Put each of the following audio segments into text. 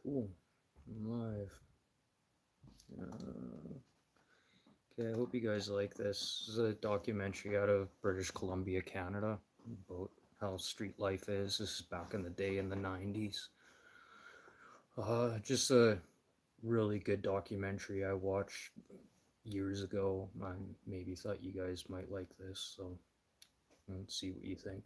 Cool. I'm live. Uh, okay, I hope you guys like this. This is a documentary out of British Columbia, Canada, about how street life is. This is back in the day in the 90s. Just a really good documentary I watched years ago. I maybe thought you guys might like this, so let's see what you think.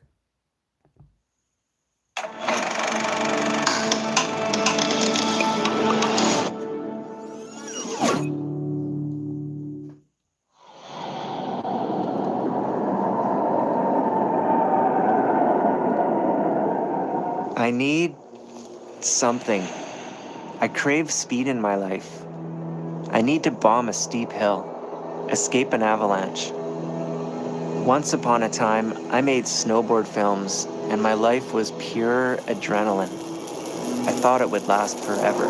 I need something. I crave speed in my life. I need to bomb a steep hill, escape an avalanche. Once upon a time, I made snowboard films, and my life was pure adrenaline. I thought it would last forever.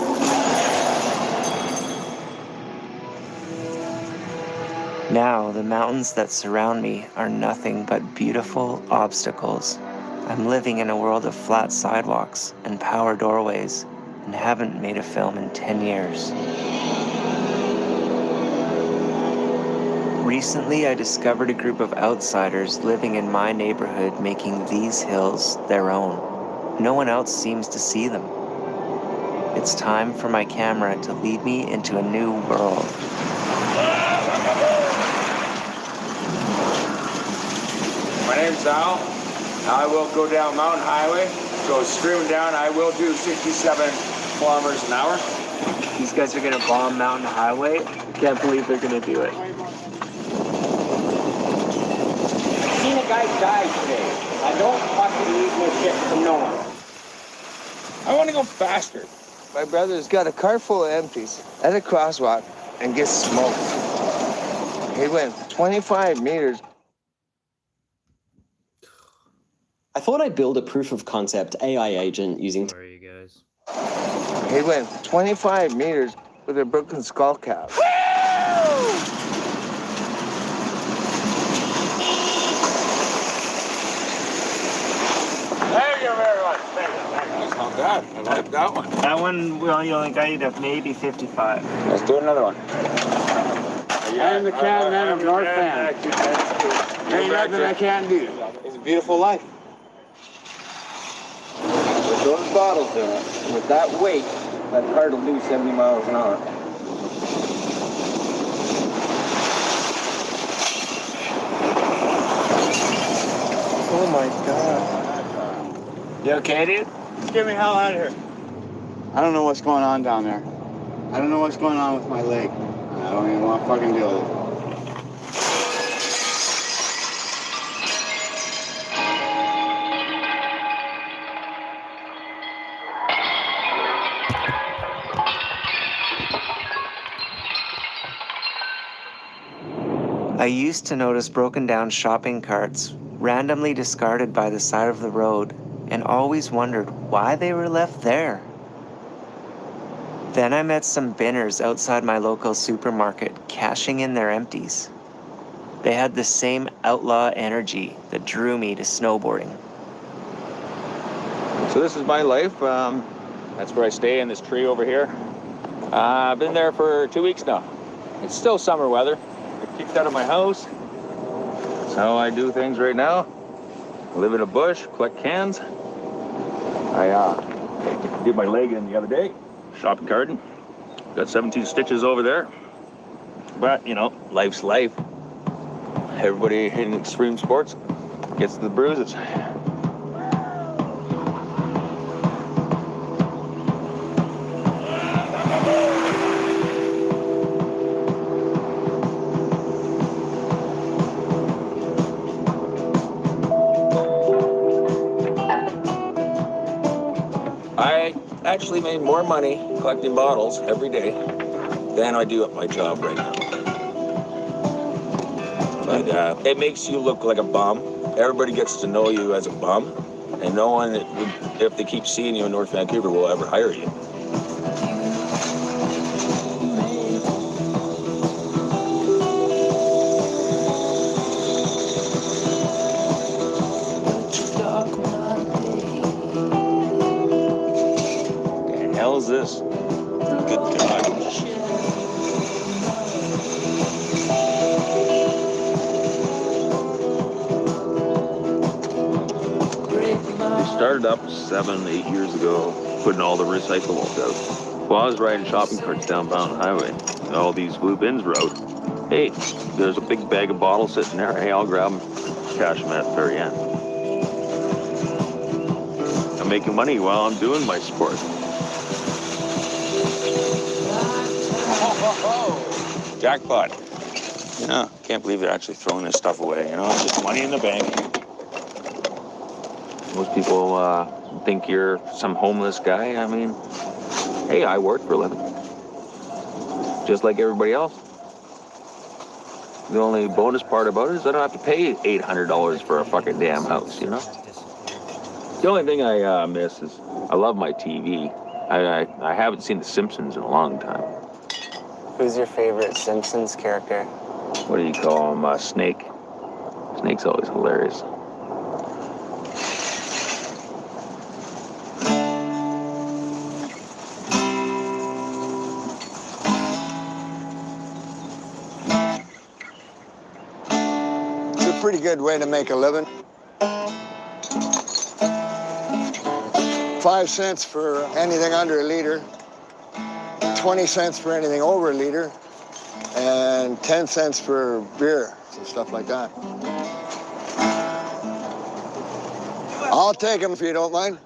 Now, the mountains that surround me are nothing but beautiful obstacles. I'm living in a world of flat sidewalks and power doorways, and haven't made a film in 10 years. Recently, I discovered a group of outsiders living in my neighborhood making these hills their own. No one else seems to see them. It's time for my camera to lead me into a new world. My name's Al. I will go down Mountain Highway, go screaming down. I will do 67 kilometers an hour. These guys are gonna bomb Mountain Highway. I can't believe they're gonna do it. I've seen a guy die today. I don't fucking need no shit from no one. I want to go faster. My brother's got a car full of empties at a crosswalk and gets smoked. He went 25 meters. I thought I'd build a proof of concept AI agent using. Sorry, you guys. He went 25 meters with a broken skull cap. Thank you very much. Thank you. That's not bad. I like that one. That one, well, you only got you to maybe 55. Let's do another one. I am the cameraman of North Van. There ain't nothing I can't do. It's a beautiful life. With those bottles in it, with that weight, that car will do 70 miles an hour. Oh my God. You okay, dude? Just get me hell out of here. I don't know what's going on down there. I don't know what's going on with my leg. I don't even want to fucking deal with it. I used to notice broken down shopping carts randomly discarded by the side of the road and always wondered why they were left there. Then I met some binners outside my local supermarket cashing in their empties. They had the same outlaw energy that drew me to snowboarding. So this is my life. That's where I stay in this tree over here. I've been there for 2 weeks now. It's still summer weather. I kicked out of my house. That's how I do things right now. I live in a bush, collect cans. I did my leg in the other day, shopping garden. Got 17 stitches over there. But, you know, life's life. Everybody in extreme sports gets the bruises. I actually made more money collecting bottles every day than I do at my job right now. But it makes you look like a bum. Everybody gets to know you as a bum, and no one, if they keep seeing you in North Vancouver, will ever hire you. hell is this? Good God. We started up 7, 8 years ago, putting all the recyclables out. While I was riding shopping carts down Mountain Highway, and all these blue bins were out. Hey, there's a big bag of bottles sitting there. Hey, I'll grab them, cash them at the very end. I'm making money while I'm doing my sport. Jackpot. Yeah, can't believe they're actually throwing this stuff away. You know, it's just money in the bank. Most people think you're some homeless guy. I mean, hey, I work for a living. Just like everybody else. The only bonus part about it is I don't have to pay $800 for a fucking damn house, you know? The only thing I miss is I love my TV. I haven't seen The Simpsons in a long time. Who's your favorite Simpsons character? What do you call him? Snake. Snake's always hilarious. It's a pretty good way to make a living. 5 cents for anything under a liter, 20 cents for anything over a liter, and 10 cents for beer and stuff like that. I'll take them if you don't mind.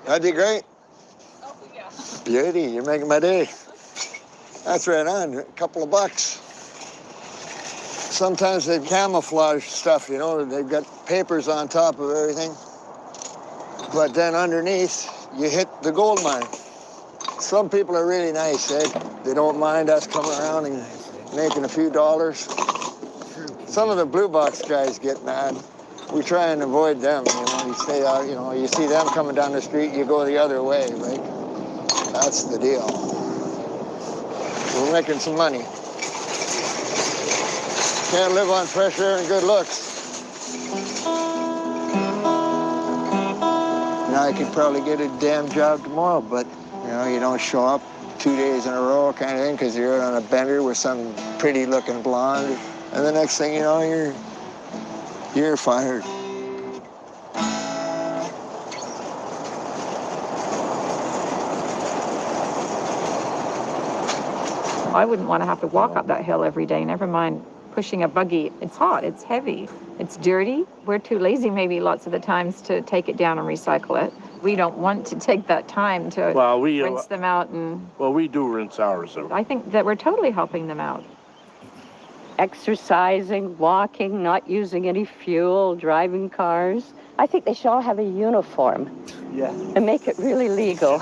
That'd be great. Beauty, you're making my day. That's right on, a couple of bucks. Sometimes they camouflage stuff, you know, they've got papers on top of everything. But then underneath, you hit the gold mine. Some people are really nice, eh? They don't mind us coming around and making a few dollars. Some of the blue box guys get mad. We try and avoid them, you know. You stay out, you know, you see them coming down the street, you go the other way, right? That's the deal. We're making some money. Can't live on fresh air and good looks. Now I could probably get a damn job tomorrow, but you know, you don't show up 2 days in a row kind of thing because you're out on a bender with some pretty looking blonde. And the next thing you know, you're fired. I wouldn't want to have to walk up that hill every day, never mind pushing a buggy. It's hot, it's heavy, it's dirty. We're too lazy maybe lots of the times to take it down and recycle it. We don't want to take that time to rinse them out. Well, we do rinse ours out. I think that we're totally helping them out. Exercising, walking, not using any fuel, driving cars. I think they should all have a uniform. Yeah. And make it really legal.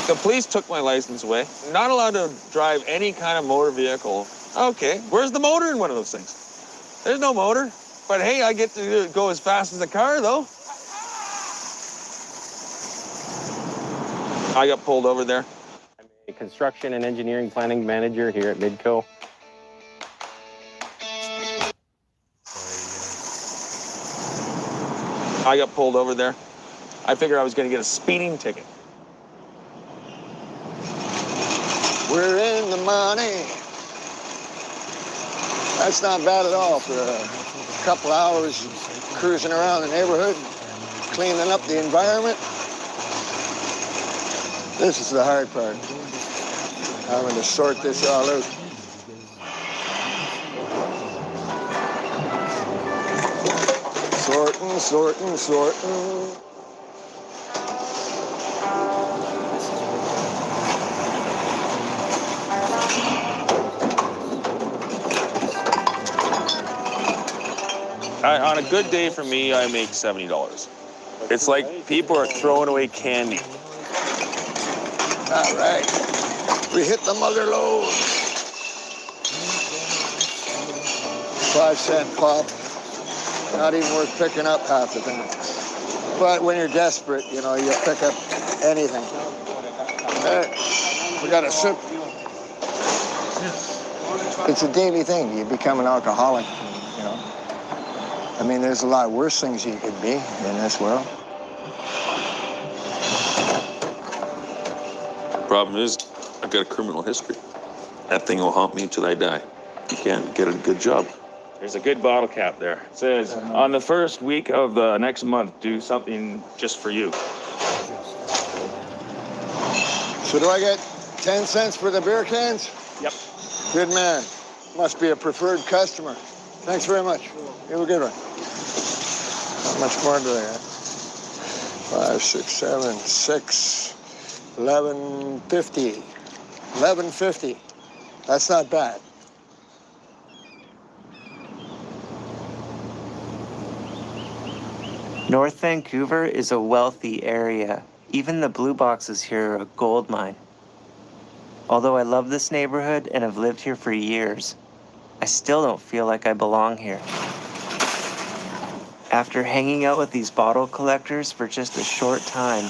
The police took my license away. Not allowed to drive any kind of motor vehicle. Okay, where's the motor in one of those things? There's no motor. But hey, I get to go as fast as a car, though. I got pulled over there. I'm a construction and engineering planning manager here at Midco. I got pulled over there. I figured I was going to get a speeding ticket. We're in the money. That's not bad at all for a couple hours cruising around the neighborhood, cleaning up the environment. This is the hard part, having to sort this all out. Sorting. On a good day for me, I make $70. It's like people are throwing away candy. All right, we hit the mother lode. 5 cent pop, not even worth picking up half the time. But when you're desperate, you know, you'll pick up anything. Hey, we got a sip. It's a daily thing. You become an alcoholic, you know. I mean, there's a lot worse things you could be in this world. Problem is, I've got a criminal history. That thing will haunt me until I die. You can't get a good job. There's a good bottle cap there. It says, on the first week of the next month, do something just for you. So do I get 10 cents for the beer cans? Yep. Good man. Must be a preferred customer. Thanks very much. You have a good one. How much more do they have? 5, 6, 7, 6, 11.50. 11.50. That's not bad. North Vancouver is a wealthy area. Even the blue boxes here are a gold mine. Although I love this neighborhood and have lived here for years, I still don't feel like I belong here. After hanging out with these bottle collectors for just a short time,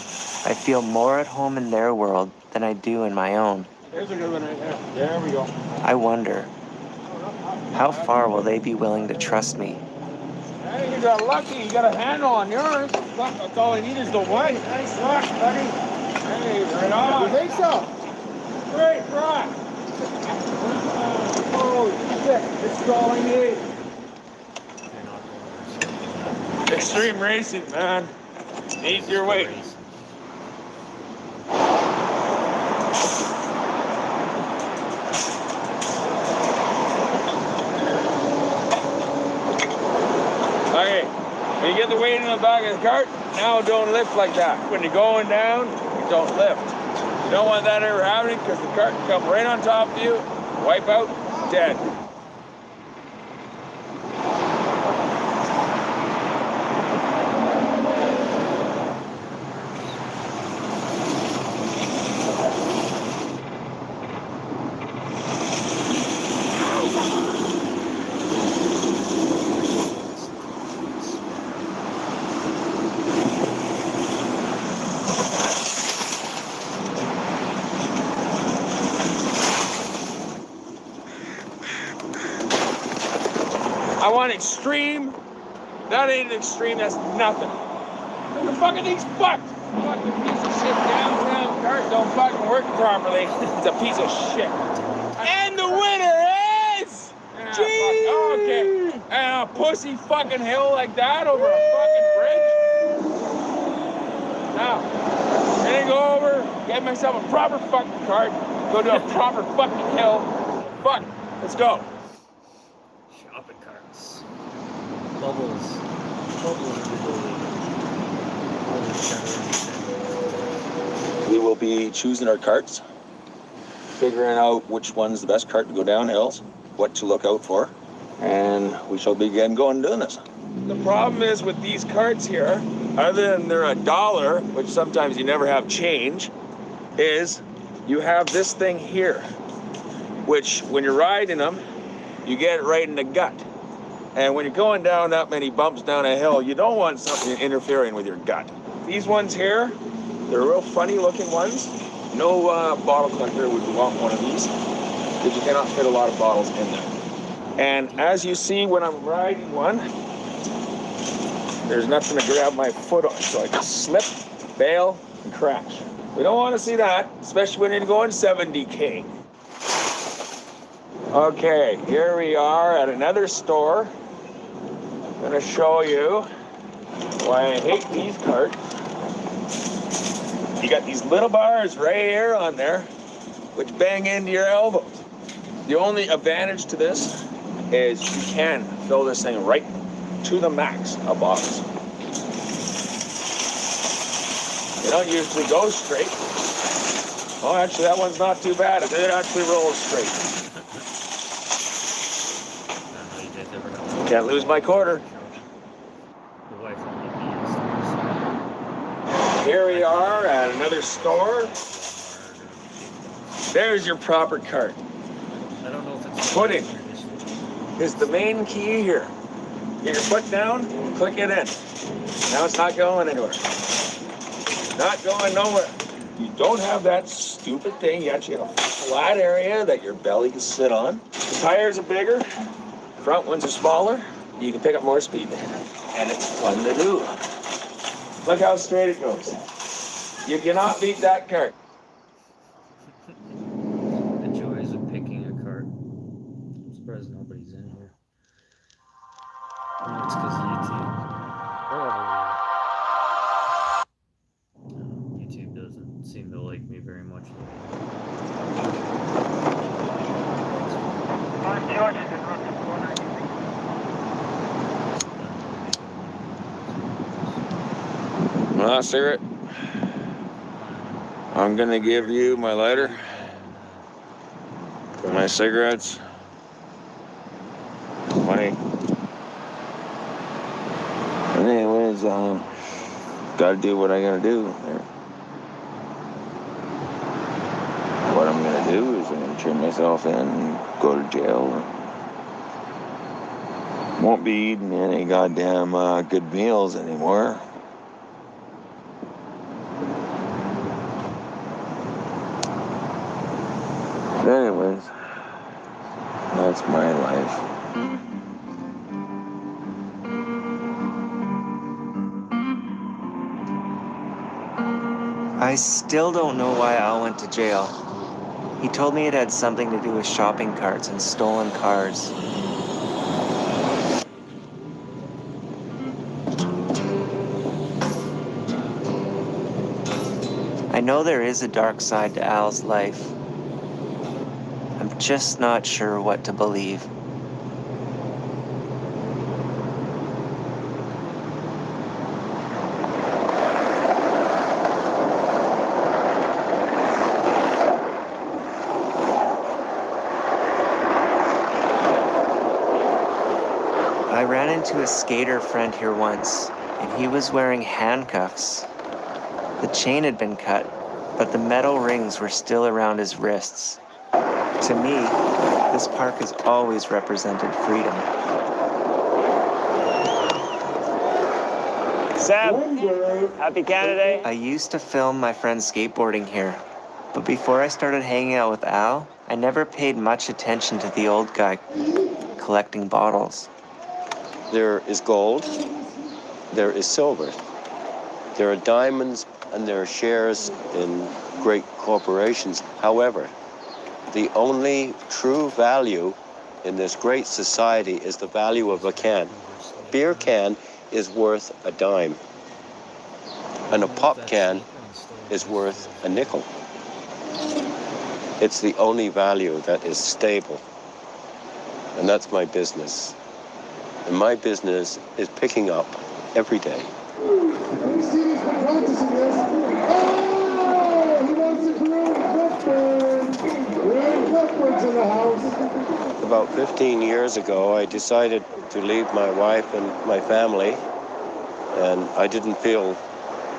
I feel more at home in their world than I do in my own. There's a good one right there. There we go. I wonder, how far will they be willing to trust me? Hey, you got lucky. You got a handle on yours. Fuck, that's all I need is the white. Nice luck, buddy. Hey, right on. You think so? Great rock. Holy shit. This is all I need. Extreme racing, man. Needs your weight. Okay, when you get the weight in the back of the cart, now don't lift like that. When you're going down, you don't lift. You don't want that ever happening because the cart can come right on top of you, wipe out, dead. I want extreme. That ain't an extreme, that's nothing. The fucking thing's fucked. Fucking piece of shit downtown cart don't fucking work properly. It's a piece of shit. And the winner is... okay. And a pussy fucking hill like that over a fucking bridge. Now, then I go over, get myself a proper fucking cart, go to a proper fucking hill. Fuck, let's go. Shopping carts. Bubbles. Bubbles. We will be choosing our carts, figuring out which one's the best cart to go down hills, what to look out for, and we shall begin going doing this. The problem is with these carts here, other than they're $1, which sometimes you never have change, is you have this thing here, which when you're riding them, you get it right in the gut. And when you're going down that many bumps down a hill, you don't want something interfering with your gut. These ones here, they're real funny looking ones. No bottle collector would want one of these because you cannot fit a lot of bottles in there. And as you see when I'm riding one, there's nothing to grab my foot on, so I just slip, bail, and crash. We don't want to see that, especially when you're going 70K. Okay, here we are at another store. I'm gonna show you why I hate these carts. You got these little bars right here on there, which bang into your elbows. The only advantage to this is you can fill this thing right to the max of bottles. They don't usually go straight. Oh, actually, that one's not too bad. It actually rolls straight. Can't lose my quarter. Here we are at another store. There's your proper cart. I don't know if it's Footing is the main key here. Get your foot down, click it in. Now it's not going anywhere. Not going nowhere. You don't have that stupid thing. You actually have a flat area that your belly can sit on. The tires are bigger. Front ones are smaller. You can pick up more speed. And it's fun to do. Look how straight it goes. You cannot beat that cart. very much. Well, cigarette. I'm gonna give you my lighter for my cigarettes. 20. Anyways, gotta do what I gotta do there. What I'm gonna do is I'm gonna turn myself in and go to jail. Won't be eating any goddamn good meals anymore. Anyways, that's my life. I still don't know why Al went to jail. He told me it had something to do with shopping carts and stolen cars. I know there is a dark side to Al's life. I'm just not sure what to believe. I ran into a skater friend here once, and he was wearing handcuffs. The chain had been cut, but the metal rings were still around his wrists. To me, this park has always represented freedom. Sam, happy Canada Day. I used to film my friends skateboarding here, but before I started hanging out with Al, I never paid much attention to the old guy collecting bottles. There is gold, there is silver, there are diamonds, and there are shares in great corporations. However, the only true value in this great society is the value of a can. Beer can is worth a dime, and a pop can is worth a nickel. It's the only value that is stable, and that's my business. And my business is picking up every day. About 15 years ago, I decided to leave my wife and my family, and I didn't feel,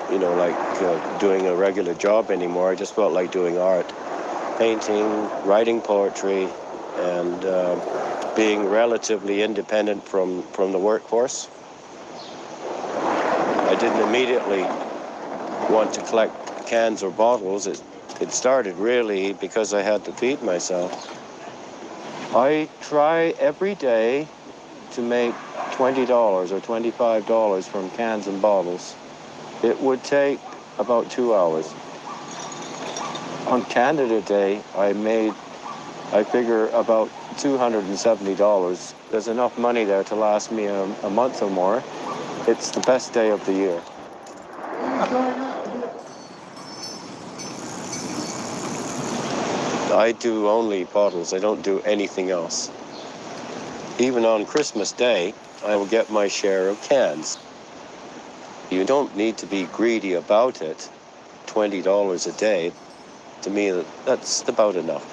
like doing a regular job anymore. I just felt like doing art, painting, writing poetry, and being relatively independent from the workforce. I didn't immediately want to collect cans or bottles. It started really because I had to feed myself. I try every day to make $20 or $25 from cans and bottles. It would take about 2 hours. On Canada Day, I figure about $270. There's enough money there to last me a month or more. It's the best day of the year. I do only bottles. I don't do anything else. Even on Christmas Day, I will get my share of cans. You don't need to be greedy about it. $20 a day, to me, that's about enough.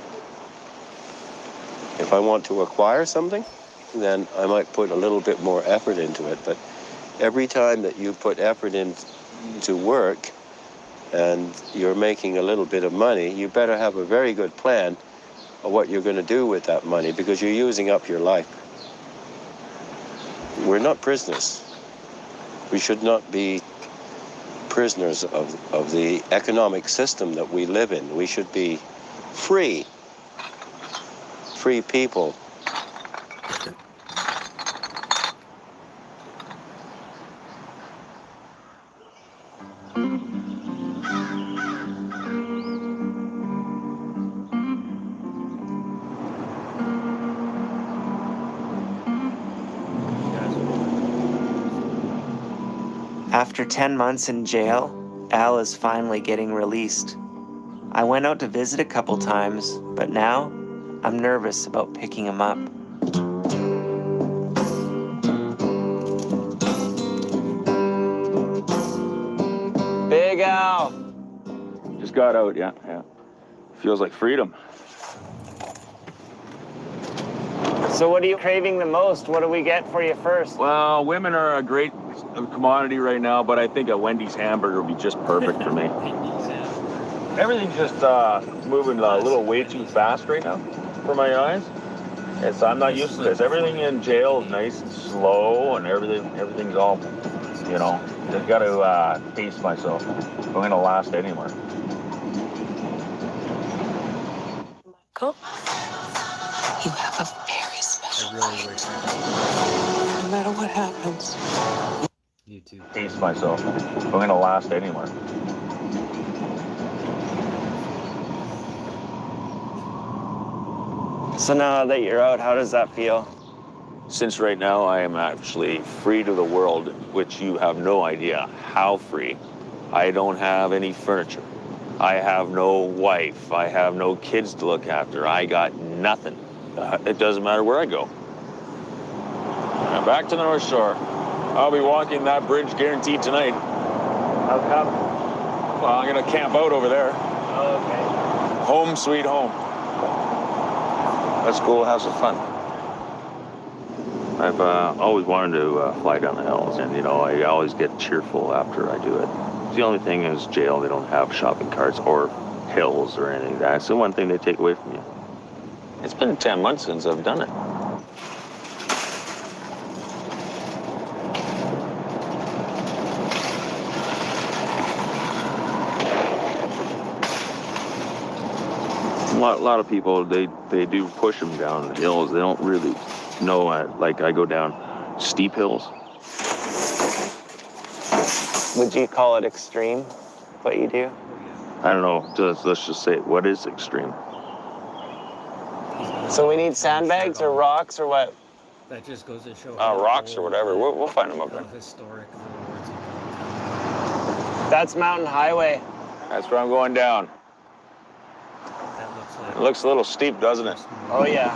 If I want to acquire something, then I might put a little bit more effort into it. But every time that you put effort into work and you're making a little bit of money, you better have a very good plan of what you're going to do with that money, because you're using up your life. We're not prisoners. We should not be prisoners of the economic system that we live in. We should be free people. After 10 months in jail, Al is finally getting released. I went out to visit a couple times, but now I'm nervous about picking him up. Big Al. Just got out, yeah. Feels like freedom. So what are you craving the most? What do we get for you first? Well, women are a great commodity right now, but I think a Wendy's hamburger would be just perfect for me. Everything's just moving a little way too fast right now for my eyes. I'm not used to this. Everything in jail is nice and slow, and everything's all, you know. I've got to pace myself. I'm going to last anywhere. Michael, you have a very special light. No matter what happens. You too. Pace myself. I'm going to last anywhere. So now that you're out, how does that feel? Since right now I am actually free to the world, which you have no idea how free. I don't have any furniture. I have no wife. I have no kids to look after. I got nothing. It doesn't matter where I go. Now back to the North Shore. I'll be walking that bridge guaranteed tonight. How come? Well, I'm going to camp out over there. Oh, okay. Home sweet home. Let's go have some fun. I've always wanted to fly down the hills, and, you know, I always get cheerful after I do it. The only thing is jail, they don't have shopping carts or hills or anything like that. It's the one thing they take away from you. It's been 10 months since I've done it. A lot of people, they do push them down the hills. They don't really know, like I go down steep hills. Would you call it extreme, what you do? I don't know, let's just say, what is extreme? So we need sandbags or rocks or what? That just goes to show. Rocks or whatever, we'll find them up there. Historic. That's Mountain Highway. That's where I'm going down. That looks like. It looks a little steep, doesn't it? Oh, yeah.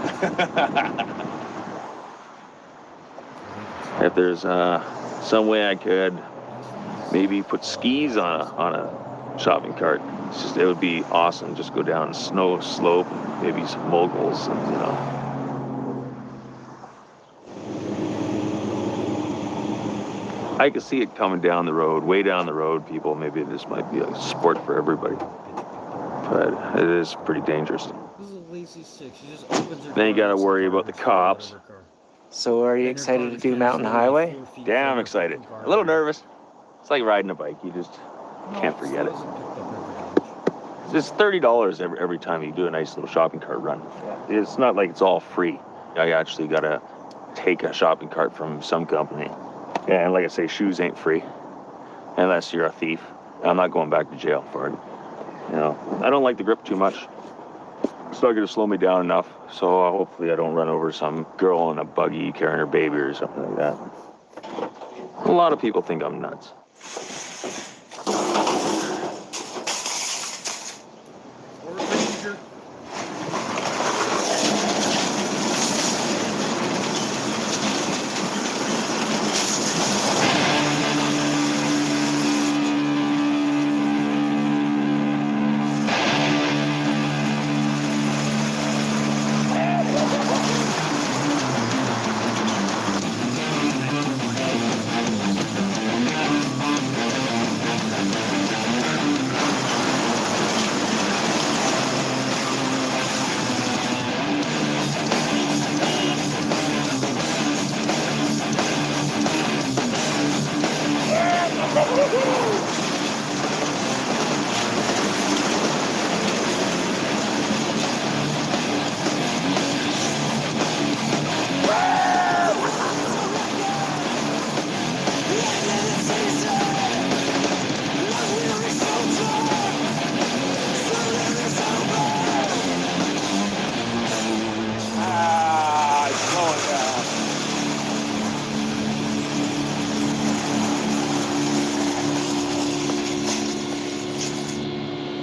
If there's some way I could maybe put skis on a shopping cart, it would be awesome. Just go down a snow slope, maybe some moguls, and, you know. I could see it coming down the road, way down the road, people. Maybe this might be a sport for everybody. But it is pretty dangerous. This is a lazy six. She just opens her Then you door gotta and worry sits about the down cops. in her car. So are you excited to do Mountain Highway? Damn excited. A little nervous. It's like riding a bike. You just can't forget it. It's $30 every time you do a nice little shopping cart run. It's not like it's all free. I actually gotta take a shopping cart from some company. Yeah, and like I say, shoes ain't free unless you're a thief. I'm not going back to jail for it. You know, I don't like the grip too much. It's not gonna slow me down enough. So hopefully I don't run over some girl in a buggy carrying her baby or something like that. A lot of people think I'm nuts.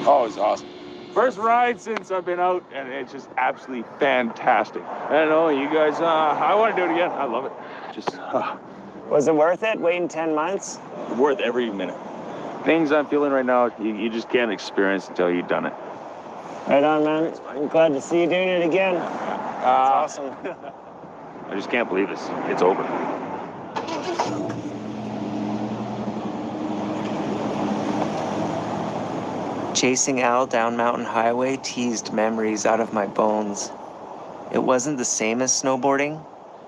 Oh, it's awesome. First ride since I've been out, and it's just absolutely fantastic. I know, you guys, I want to do it again. I love it. Just, Was it worth it, waiting 10 months? worth every minute. Things I'm feeling right now, you just can't experience until you've done it. Right on, man. I'm glad to see you doing it again. That's awesome. I just can't believe it's over. Chasing Al down Mountain Highway teased memories out of my bones. It wasn't the same as snowboarding,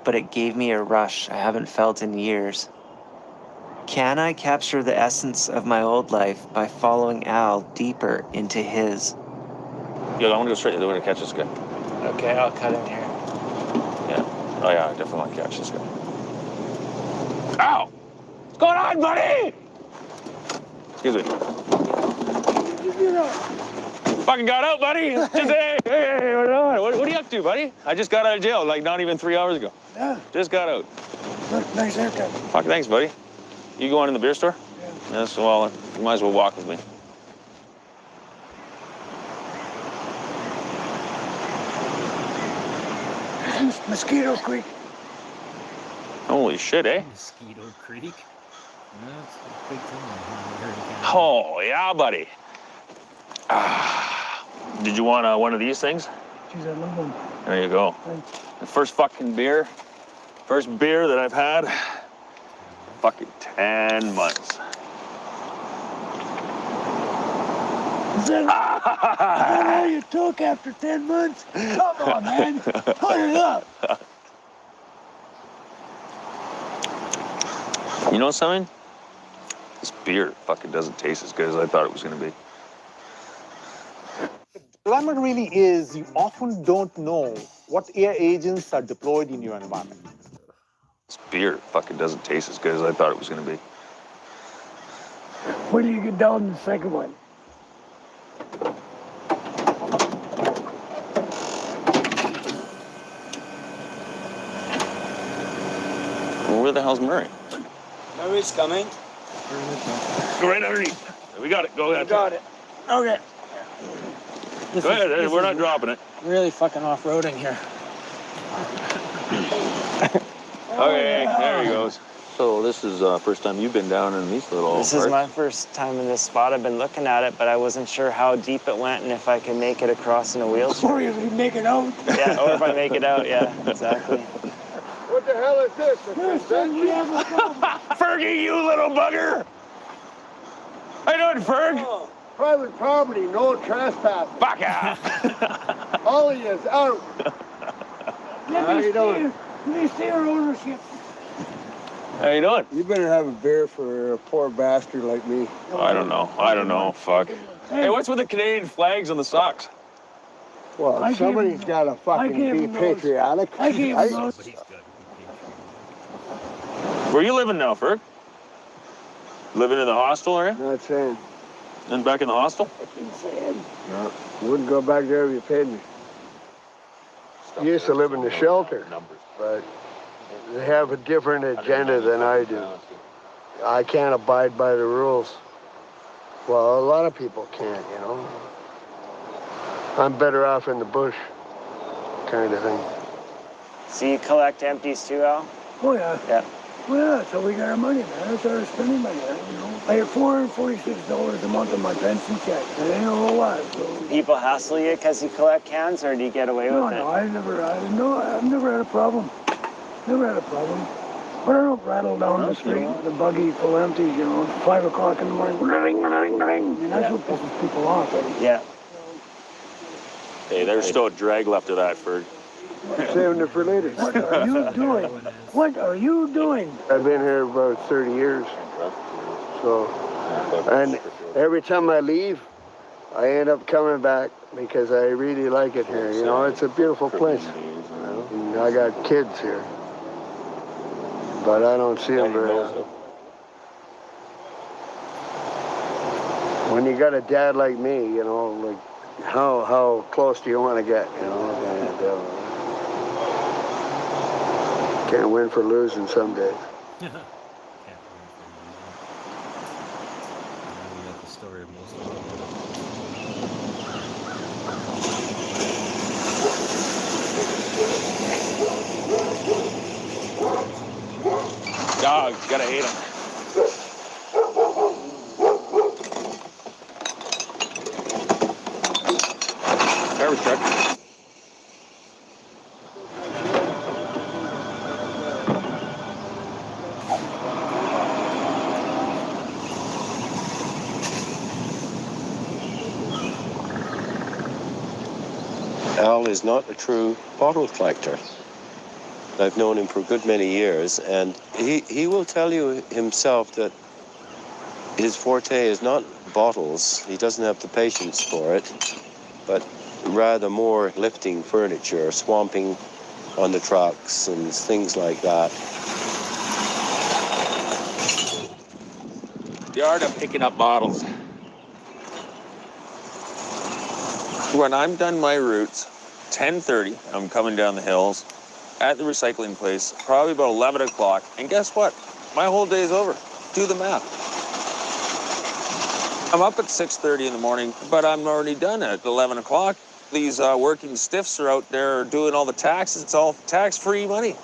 but it gave me a rush I haven't felt in years. Can I capture the essence of my old life by following Al deeper into his? Yeah, I want to go straight. I want to catch this guy. Okay, I'll cut in here. Yeah. Oh yeah, I definitely want to catch this guy. Ow! What's going on, buddy? Excuse me. Fucking got out, buddy. Just, hey, what are you up to, buddy? I just got out of jail like not even 3 hours ago. Yeah. Just got out. Nice haircut. Fuck, thanks, buddy. You going in the beer store? Yeah. Yes, well, you might as well walk with me. Mosquito Creek. Holy shit, eh? Mosquito Creek. That's a big thing here in Canada. Oh, yeah, buddy. Did you want one of these things? Jeez, I love them. There you go. Thanks. The first beer that I've had, fucking 10 months. Is that all you took after 10 months? Come on, man. Put it up. You know something? This beer fucking doesn't taste as good as I thought it was gonna be. The dilemma really is you often don't know what AI agents are deployed in your environment. This beer fucking doesn't taste as good as I thought it was gonna be. Wait till you get down to the second one. Well, where the hell's Murray? Murray's coming. Go right underneath. We got it. Go ahead. Got it. Okay. Go ahead. We're not dropping it. Really fucking off-roading here. Okay, there he goes. So this is first time you've been down in these little This is my first time in this spot. I've been looking at it, but I wasn't sure how deep it went and if I could make it across in a wheelchair. Or if you make it out. Yeah, or if I make it out, yeah, exactly. What the hell is this? We have a problem. Fergie, you little bugger! How you doing, Ferg? Oh, private property, no trespassing. Fuck out! Ollie is out. How you doing? Let me see our ownership. How you doing? You better have a beer for a poor bastard like me. I don't know. Fuck. Hey, what's with the Canadian flags on the socks? Well, somebody's got to fucking be patriotic. I gave him those. Where you living now, Ferg? Living in the hostel, are you? Not saying. And back in the hostel? No, wouldn't go back there if you paid me. I used to live in the shelter, but they have a different agenda than I do. I can't abide by the rules. Well, a lot of people can't, you know. I'm better off in the bush, kind of thing. So you collect empties too, Al? Oh, yeah. Yeah. Well, that's how we got our money, man. That's our spending money, you know. I have $446 a month on my pension check. That ain't a whole lot, so... People hassle you because you collect cans, or do you get away with it? No, I've never had a problem. Never had a problem. But I don't rattle down the street with a buggy full empty, you know, 5 o'clock in the morning. Ring, ring, ring. I mean, that's what pisses people off. Yeah. Hey, there's still a drag left of that, Ferg. Saving it for later. What are you doing? What are you doing? I've been here about 30 years. So, and every time I leave, I end up coming back because I really like it here. You know, it's a beautiful place. You know? And I got kids here, but I don't see them very often. When you got a dad like me, you know, like how close do you want to get? You know, and, can't win for losing some days. Can't win for losing. The story of most of them. Gotta hate them. Garbage truck. Al is not a true bottle collector. I've known him for a good many years, and he will tell you himself that his forte is not bottles. He doesn't have the patience for it, but rather more lifting furniture, swamping on the trucks and things like that. The art of picking up bottles. When I'm done my routes, 10:30, I'm coming down the hills at the recycling place, probably about 11 o'clock, and guess what? My whole day's over. Do the math. I'm up at 6:30 in the morning, but I'm already done at 11 o'clock. These working stiffs are out there doing all the taxes. It's all tax-free money.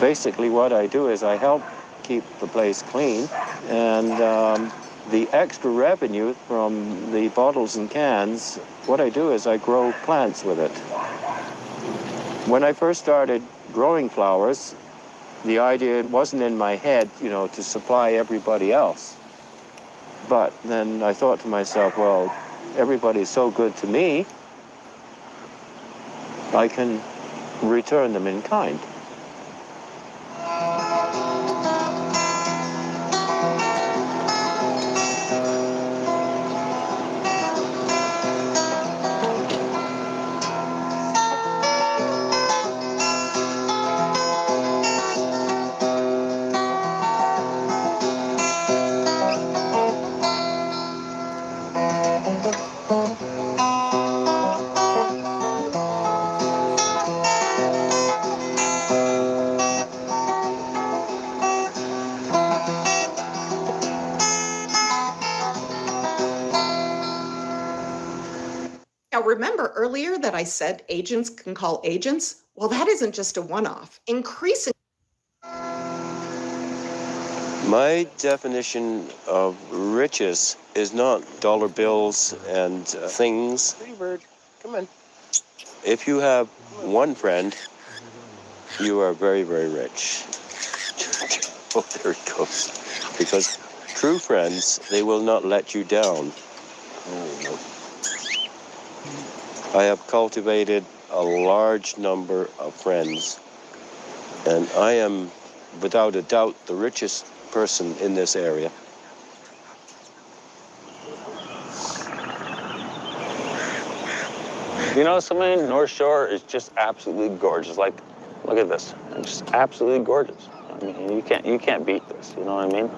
Basically what I do is I help keep the place clean, and the extra revenue from the bottles and cans, what I do is I grow plants with it. When I first started growing flowers, the idea wasn't in my head, you know, to supply everybody else. But then I thought to myself, well, everybody's so good to me, I can return them in kind. Now, remember earlier that I said agents can call agents? Well, that isn't just a one-off. Increasing. My definition of riches is not dollar bills and things. Pretty bird, come on. If you have one friend, you are very, very rich. Oh, there it goes. Because true friends, they will not let you down. I have cultivated a large number of friends, and I am, without a doubt, the richest person in this area. You know something? North Shore is just absolutely gorgeous. Like, look at this. It's just absolutely gorgeous. I mean, you can't beat this. You know what I mean?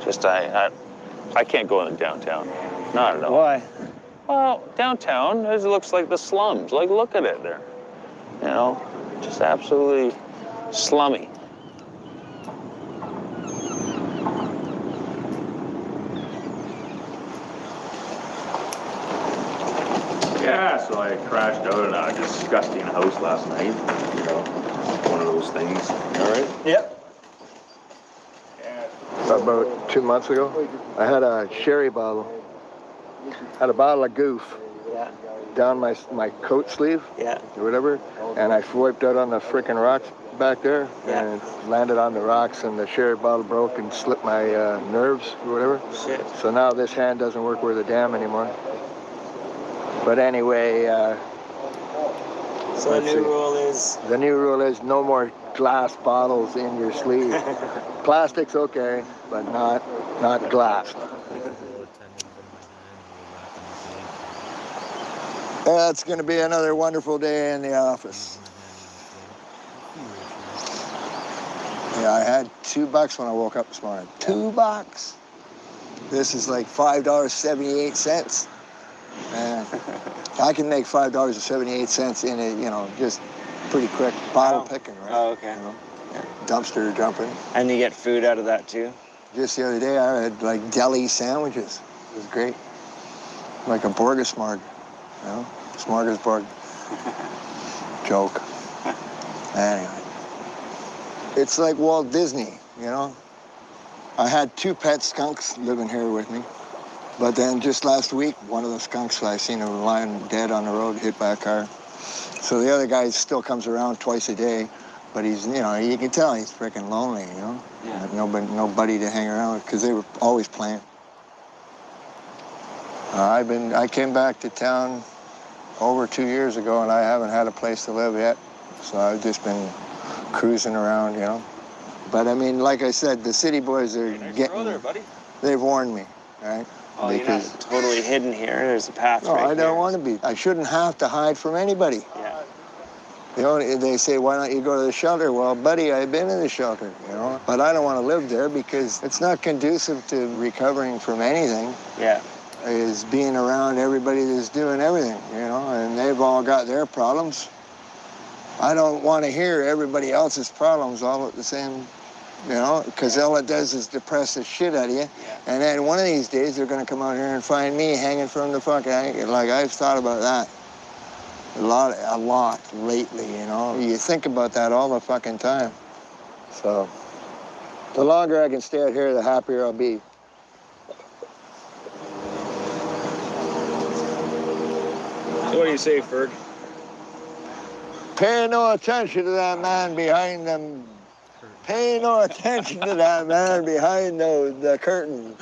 Just I can't go in the downtown. Not at all. Why? Well, downtown, it looks like the slums. Like, look at it there. You know, just absolutely slummy. Yeah, so I crashed out in a disgusting house last night. You know, one of those things. All right? Yep. About 2 months ago, I had a sherry bottle. Had a bottle of Goof down my coat sleeve, or whatever, and I swiped out on the frickin' rocks back there, and it landed on the rocks, and the sherry bottle broke and slipped my nerves, or whatever. Shit. So now this hand doesn't work worth a damn anymore. But anyway, so the new rule is? The new rule is no more glass bottles in your sleeve. Plastic's okay, but not glass. It's going to be another wonderful day in the office. Yeah, I had $2 when I woke up this morning. $2. This is like $5.78. And I can make $5.78 in a, you know, just pretty quick bottle picking, right? Oh, okay. You know, dumpster jumping. And you get food out of that too? Just the other day, I had like deli sandwiches. It was great. Like a Borgesmark, you know? Smorgasbord. Joke. Anyway. It's like Walt Disney, you know? I had 2 pet skunks living here with me. But then just last week, one of the skunks, I seen him lying dead on the road, hit by a car. So the other guy still comes around twice a day, but he's, you know, you can tell he's freaking lonely, you know? Yeah. Nobody to hang around with, because they were always playing. I came back to town over 2 years ago, and I haven't had a place to live yet. So I've just been cruising around, you know? But I mean, like I said, the city boys are getting, there, buddy. they've warned me, right? Oh, because you're not totally hidden here. There's a path no, right I don't here. want to be. I shouldn't have to hide from anybody. Yeah. They say, why don't you go to the shelter? Well, buddy, I've been in the shelter, you know? But I don't want to live there because it's not conducive to recovering from anything. Yeah. Is being around everybody that's doing everything, you know? And they've all got their problems. I don't want to hear everybody else's problems all at the same, you know, because all it does is depress the shit out of you. Yeah. And then one of these days, they're going to come out here and find me hanging from the fucking, like, I've thought about that a lot lately, you know. You think about that all the fucking time. So the longer I can stay out here, the happier I'll be. So what do you say, Ferg? Pay no attention to that man behind them. Pay no attention to that man behind the curtain.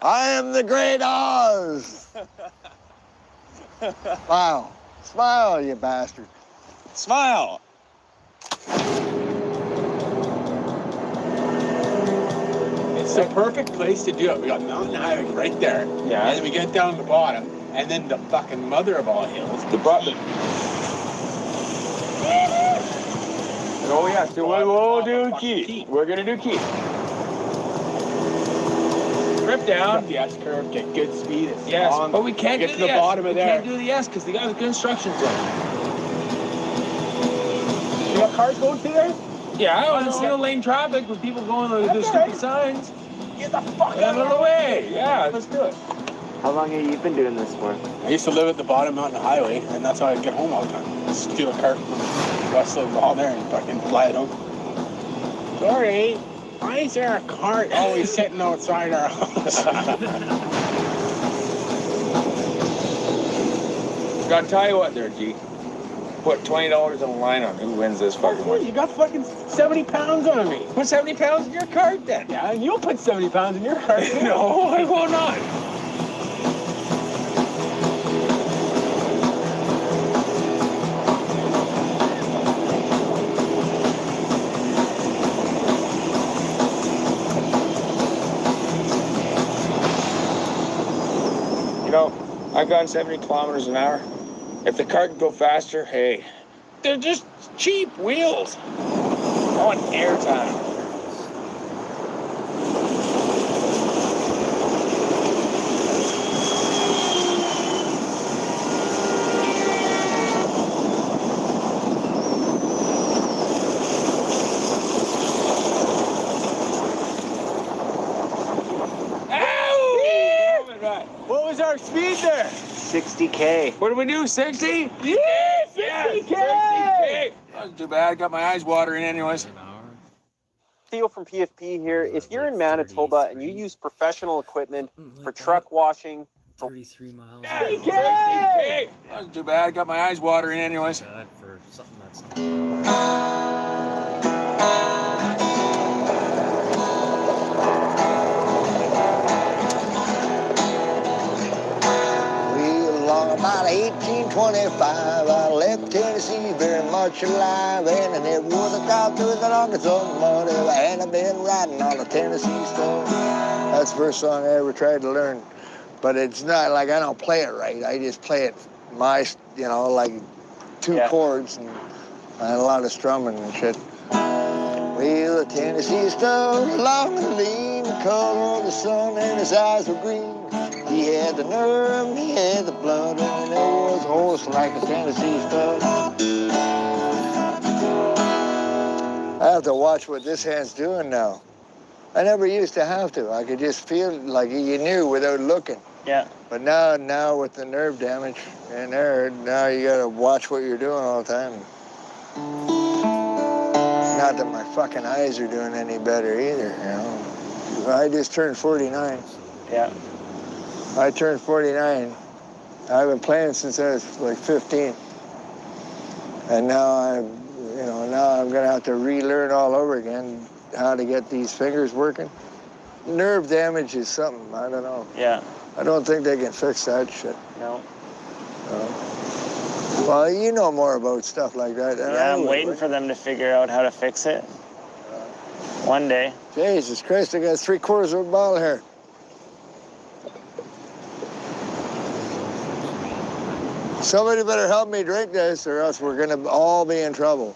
I am the great Oz. Smile. Smile, you bastard. Smile. It's the perfect place to do it. We got Mountain Highway right there. Yeah. And then we get down to the bottom, and then the fucking mother of all hills. The bottom. Oh yeah, so we'll do Keith. We're gonna do Keith. Rip down. The S curve, get good speed. It's Yes, long. but we can't get do to the the S. bottom of We there. can't do the S because they got the construction zone. You got cars going through there? Yeah, I want to single lane traffic with people going with the stupid signs. Get the fuck out of the way. Yeah, let's do it. How long have you been doing this for? I used to live at the bottom Mountain Highway, and that's how I'd get home all the time. Steal a cart from west of all there and fucking fly it home. Sorry, why is there a cart always sitting outside our house? Gotta tell you what there, G. Put $20 on the line on who wins this fucking one. You got fucking 70 pounds on me. Put 70 pounds in your cart then. Yeah, and you'll put 70 pounds in your cart. No, I will not. You know, I've gone 70 kilometers an hour. If the car can go faster, hey, they're just cheap wheels. I want airtime. What was our speed there? 60K. What did we do, 60? Yeah, 60K! 60K! Wasn't too bad. Got my eyes watering anyways. Theo from PFP here. If you're in Manitoba and you use professional equipment for truck washing, 33 miles. 60K! Wasn't too bad. Got my eyes watering anyways. Bad for something that's Along about 1825, I left Tennessee very much alive, and I never would have got through the longest of the mud if I hadn't been riding on the Tennessee Stone. That's the first song I ever tried to learn, but it's not like I don't play it right. I just play it like 2 chords and a lot of strumming and shit. Well, the Tennessee Stone, long and lean, the color of the sun, and his eyes were green. He had the nerve, he had the blood, and there was a horse like a Tennessee Stud. I have to watch what this hand's doing now. I never used to have to. I could just feel like you knew without looking. Yeah. But now with the nerve damage in there, now you gotta watch what you're doing all the time. Not that my fucking eyes are doing any better either, you know. I just turned 49. Yeah. I turned 49. I've been playing since I was like 15. And now now I'm gonna have to relearn all over again how to get these fingers working. Nerve damage is something, I don't know. Yeah. I don't think they can fix that shit. No. Well, you know more about stuff like that than I I'm would, waiting right? for them to figure out how to fix it. One day. Jesus Christ, I got 3/4 of a ball here. Somebody better help me drink this or else we're gonna all be in trouble.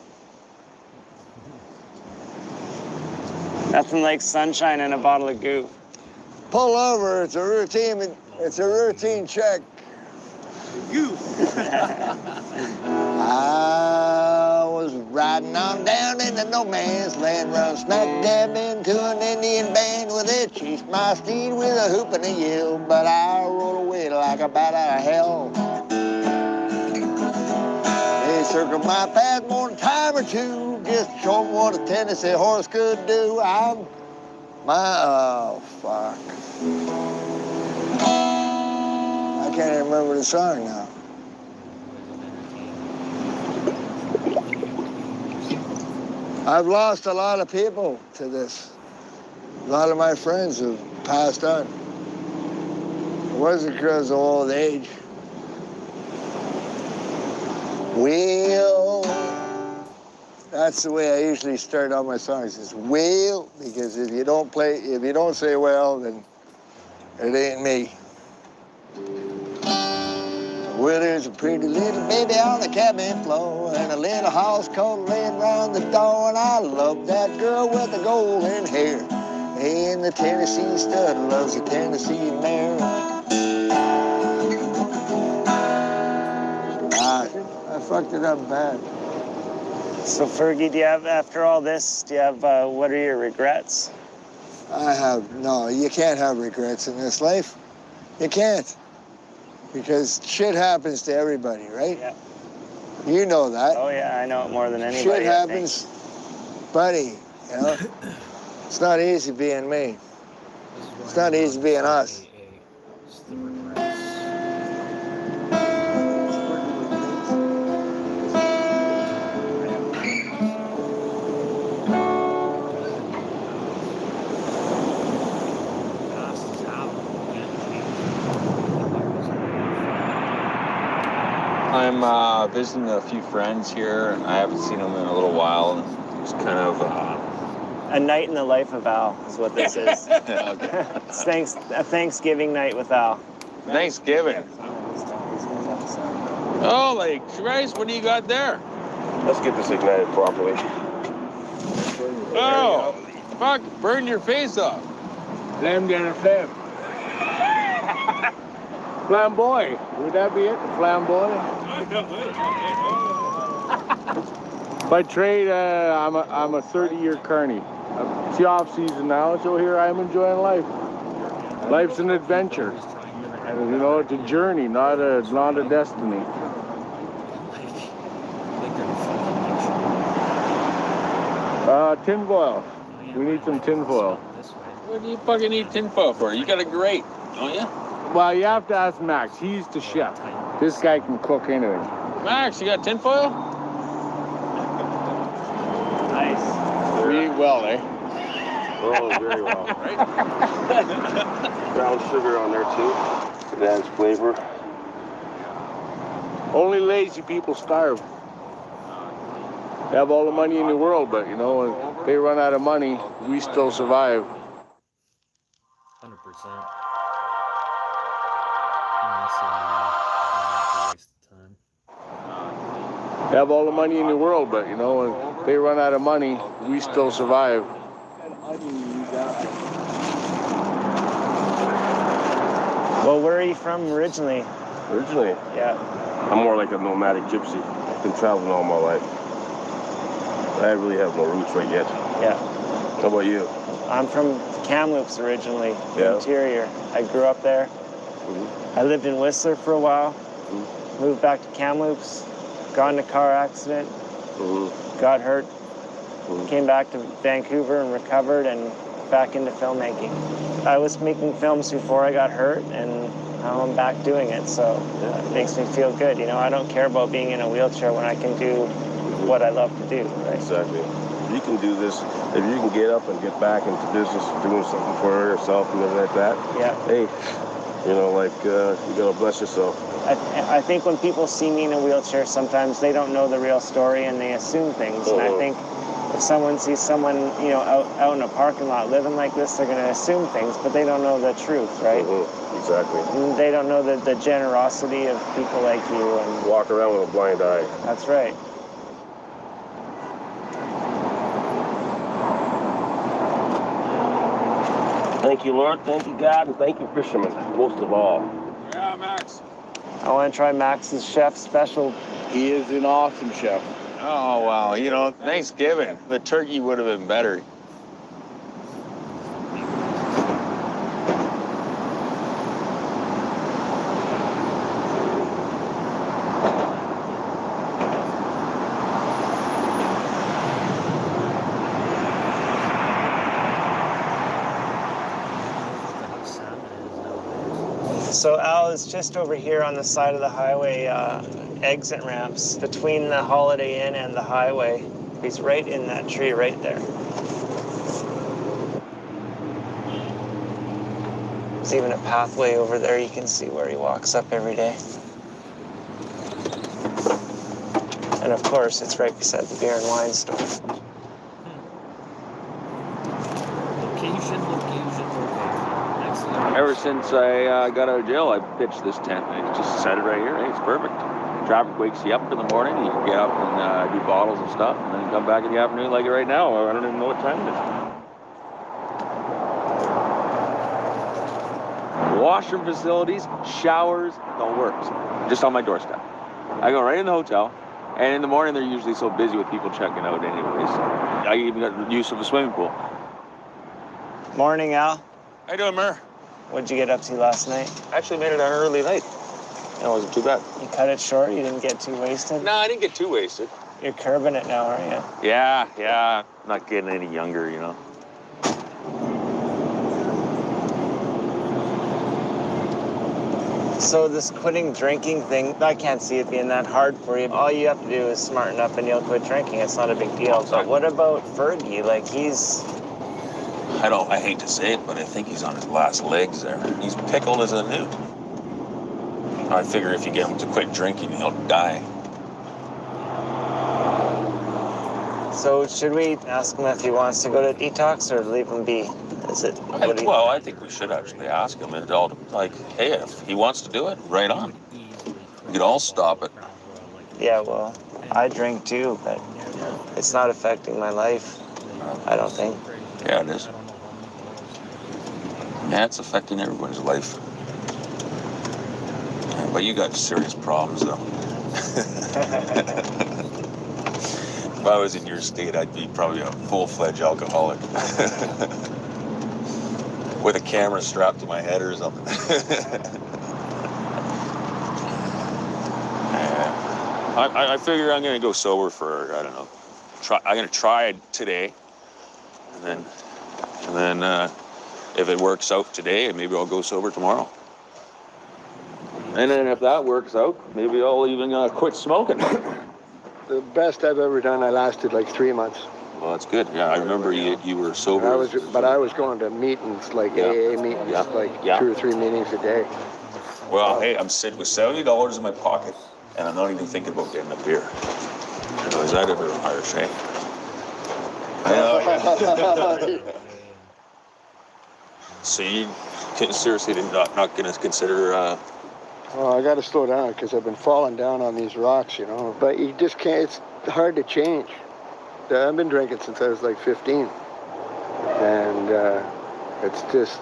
Nothing like sunshine and a bottle of goo. Pull over, it's a routine check. Goo. I was riding on down into no man's land, run smack dab into an Indian band with it. Chased my steed with a hoop and a yell, but I rolled away like a bat out of hell. They circled my path more than a time or two, just showing what a Tennessee horse could do. Oh, fuck. I can't even remember the song now. I've lost a lot of people to this. A lot of my friends have passed on. It wasn't because of old age. Well, that's the way I usually start all my songs. Is well, because if you don't say well, then it ain't me. Well, there's a pretty little baby on the cabin floor and a little house coat laying round the door, and I love that girl with the golden hair. And the Tennessee stud loves the Tennessee mare. I fucked it up bad. So Fergie, after all this, what are your regrets? No, you can't have regrets in this life. You can't. Because shit happens to everybody, right? Yeah. You know that. Oh yeah, I know it more than anybody. Shit happens, buddy, you know? It's not easy being me. It's not easy being us. It's the regrets. I'm visiting a few friends here. I haven't seen them in a little while. It's kind of a night in the life of Al is what this is. Okay. It's a Thanksgiving night with Al. Thanksgiving. Holy Christ, what do you got there? Let's get this ignited properly. Oh, fuck, burn your face off. Flam dinner flam. Flamboy. Would that be it? Flamboy? By trade, I'm a 30-year carny. It's the off season now, so here I am enjoying life. Life's an adventure. You know, it's a journey, not a destiny. Tinfoil. We need some tinfoil. What do you fucking need tinfoil for? You got a grate, don't you? Well, you have to ask Max. He's the chef. This guy can cook anything. Max, you got tinfoil? Nice. We eat well, eh? Oh, very well. Right? Brown sugar on there too. It adds flavor. Only lazy people starve. They have all the money in the world, but you know, when they run out of money, we still survive. 100%. They have all the money in the world, but you know, when they run out of money, we still survive. Well, where are you from originally? Originally? Yeah. I'm more like a nomadic gypsy. I've been traveling all my life. I really have no roots right yet. Yeah. How about you? I'm from Kamloops originally, the Yeah. interior. I grew up there. I lived in Whistler for a while, moved back to Kamloops, got in a car accident, got hurt, came back to Vancouver and recovered and back into filmmaking. I was making films before I got hurt, and now I'm back doing it, so it makes me feel good. You know, I don't care about being in a wheelchair when I can do what I love to do. Right? Exactly. You can do this, if you can get up and get back into business, doing something for yourself and everything like that. Yeah. Hey, you know, like, you gotta bless yourself. I think when people see me in a wheelchair, sometimes they don't know the real story and they assume things. And I think if someone sees someone, you know, out in a parking lot living like this, they're going to assume things, but they don't know the truth, right? Exactly. And they don't know the generosity of people like you. And walk around with a blind eye. That's right. Thank you, Lord. Thank you, God. And thank you, fishermen, most of all. Yeah, Max. I want to try Max's chef special. He is an awesome chef. Oh, wow. You know, Thanksgiving, the turkey would have been better. So Al is just over here on the side of the highway exit ramps between the Holiday Inn and the highway. He's right in that tree right there. There's even a pathway over there. You can see where he walks up every day. And of course, it's right beside the beer and wine store. Location. Ever since I got out of jail, I pitched this tent. I just set it right here. Hey, it's perfect. Traffic wakes you up in the morning. You can get up and do bottles and stuff, and then come back in the afternoon like it right now. I don't even know what time it is. Washroom facilities, showers, the works. Just on my doorstep. I go right in the hotel, and in the morning they're usually so busy with people checking out anyways. I even got use of a swimming pool. Morning, Al. How you doing, Mer? What'd you get up to last night? Actually made it an early night. It wasn't too bad. You cut it short? You didn't get too wasted? No, I didn't get too wasted. You're curbing it now, aren't you? Yeah. Not getting any younger, you know. So this quitting drinking thing, I can't see it being that hard for you. All you have to do is smarten up and you'll quit drinking. It's not a big deal. But what about Fergie? Like, he's... I hate to say it, but I think he's on his last legs there. He's pickled as a newt. I figure if you get him to quit drinking, he'll die. So should we ask him if he wants to go to detox or leave him be? Is it? Well, I think we should actually ask him. And all, like, hey, if he wants to do it, right on. We could all stop it. Yeah, well, I drink too, but it's not affecting my life, I don't think. Yeah, it is. Yeah, it's affecting everyone's life. Yeah, but you got serious problems, though. If I was in your state, I'd be probably a full-fledged alcoholic. With a camera strapped to my head or something. I figure I'm going to go sober for, I don't know, I'm going to try it today. And then if it works out today, maybe I'll go sober tomorrow. And then if that works out, maybe I'll even quit smoking. The best I've ever done, I lasted like 3 months. Well, that's good. Yeah, I remember you were sober. I was going to meetings, like AA meetings, like 2 or 3 meetings a day. Well, hey, I'm sitting with $70 in my pocket, and I'm not even thinking about getting a beer. Is that ever harsh, eh? So you seriously not going to consider... Well, I got to slow down because I've been falling down on these rocks, you know. But you just can't, it's hard to change. I've been drinking since I was like 15. And it's just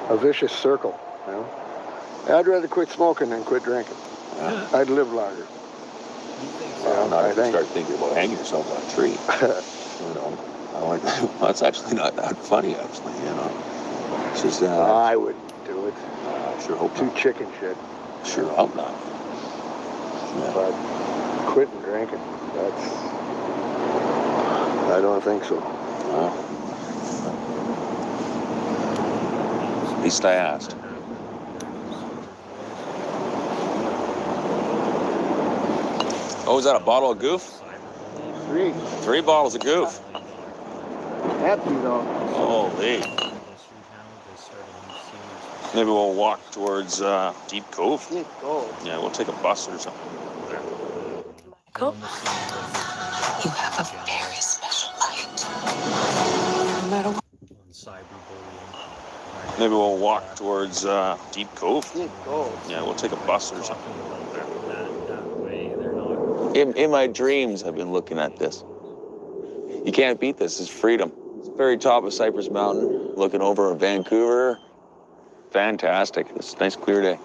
a vicious circle, you know. I'd rather quit smoking than quit drinking. Yeah. I'd live longer. Not if you start thinking about hanging yourself on a tree. You know, that's actually not that funny, actually, you know. It's just, I wouldn't do it. Sure hope Too not. chicken shit. Sure hope not. But quitting drinking, I don't think so. At least I asked. Oh, is that a bottle of goof? 3. 3 bottles of goof. Empty though. Holy. Maybe we'll walk towards Deep Cove. Deep Cove. Yeah, we'll take a bus or something. Michael, you have a very special light. No matter what. Maybe we'll walk towards Deep Cove. Deep Cove. Yeah, we'll take a bus or something. In my dreams, I've been looking at this. You can't beat this. It's freedom. It's the very top of Cypress Mountain, looking over Vancouver. Fantastic. It's a nice clear day.